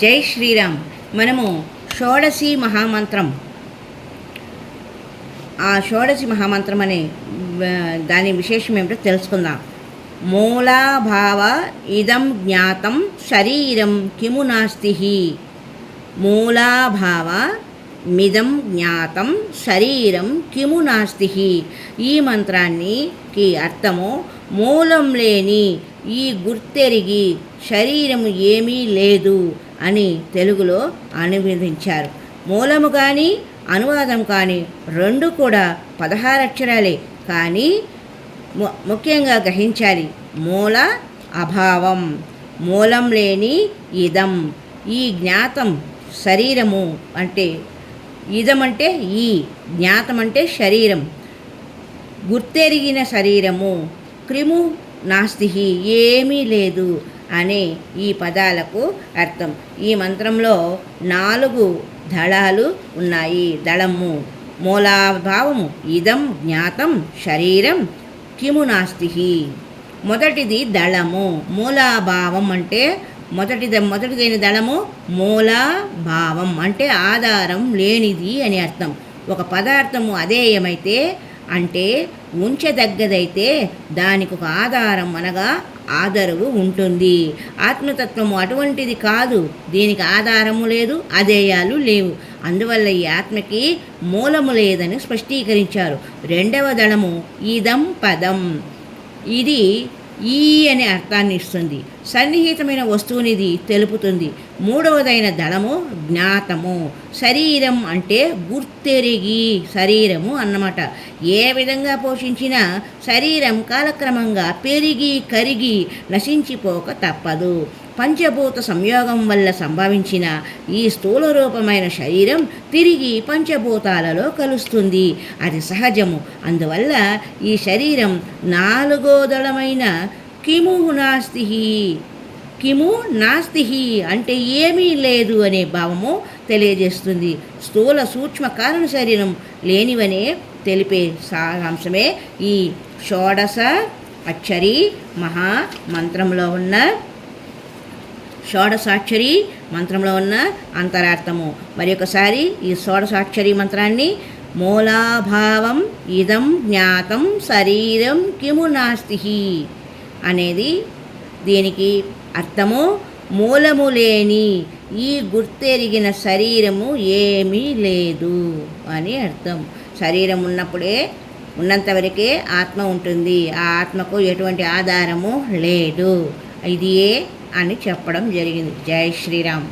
జై శ్రీరామ్. మనము షోడశి మహామంత్రం, ఆ షోడశి మహామంత్రం అనే దాని విశేషం ఏమిటో తెలుసుకుందాం. మూలాభావ ఇదం జ్ఞాతం శరీరం కిము నాస్తి. మూలాభావ మిదం జ్ఞాతం శరీరం కిము నాస్తి. ఈ మంత్రానికి అర్థము మూలం లేని ఈ గుర్తెరిగి శరీరము ఏమీ లేదు అని తెలుగులో అనువదించారు. మూలము కానీ అనువాదం కానీ రెండు కూడా 16 అక్షరాలే. కానీ ముఖ్యంగా గ్రహించాలి, మూల అభావం, మూలం లేని ఇదం, ఈ జ్ఞాతం శరీరము అంటే, ఇదం అంటే ఈ, జ్ఞాతం అంటే శరీరం, గుర్తెరిగిన శరీరము, క్రిము నాస్తి ఏమీ లేదు అనే ఈ పదాలకు అర్థం. ఈ మంత్రంలో 4 దళాలు ఉన్నాయి. దళము మూలాభావము ఇదం జ్ఞాతం శరీరం కిము నాస్తి. మొదటిది దళము. మూలాభావం అంటే మొదటిదైన దళము మూలాభావం అంటే ఆధారం లేనిది అని అర్థం. ఒక పదార్థము అధేయమైతే అంటే ఉంచదగ్గదైతే దానికి ఒక ఆధారం అనగా ఆదరువు ఉంటుంది. ఆత్మతత్వము అటువంటిది కాదు. దీనికి ఆధారము లేదు, అధేయాలు లేవు. అందువల్ల ఈ ఆత్మకి మూలము లేదని స్పష్టీకరించారు. రెండవ దళము ఇదం పదం. ఇది ఈ అనే అర్థాన్ని ఇస్తుంది, సన్నిహితమైన వస్తువునిది తెలుపుతుంది. మూడవదైన దళము జ్ఞాతము. శరీరం అంటే గుర్తెరిగి శరీరము అన్నమాట. ఏ విధంగా పోషించినా శరీరం కాలక్రమంగా పెరిగి కరిగి నశించిపోక తప్పదు. పంచభూత సంయోగం వల్ల సంభవించిన ఈ స్థూల రూపమైన శరీరం తిరిగి పంచభూతాలలో కలుస్తుంది. అది సహజము. అందువల్ల ఈ శరీరం 4వ దళమైన కిము నాస్తి. కిము నాస్తి అంటే ఏమీ లేదు అనే భావము తెలియజేస్తుంది. స్థూల సూక్ష్మ కారణ శరీరం లేనివనే తెలిపే సారాంశమే ఈ షోడశ అక్షరి మహామంత్రంలో ఉన్న షోడశాక్షరి మంత్రంలో ఉన్న అంతరార్థము. మరి ఒకసారి ఈ షోడశాక్షరి మంత్రాన్ని మూలాభావం ఇదం జ్ఞాతం శరీరం కిము నాస్తి అనేది దీనికి అర్థము మూలము లేని ఈ గుర్తెరిగిన శరీరము ఏమీ లేదు అని అర్థం. శరీరం ఉన్నంతవరకే ఆత్మ ఉంటుంది. ఆ ఆత్మకు ఎటువంటి ఆధారము లేదు. ఇదియే అని చెప్పడం జరిగింది. జై శ్రీరామ్.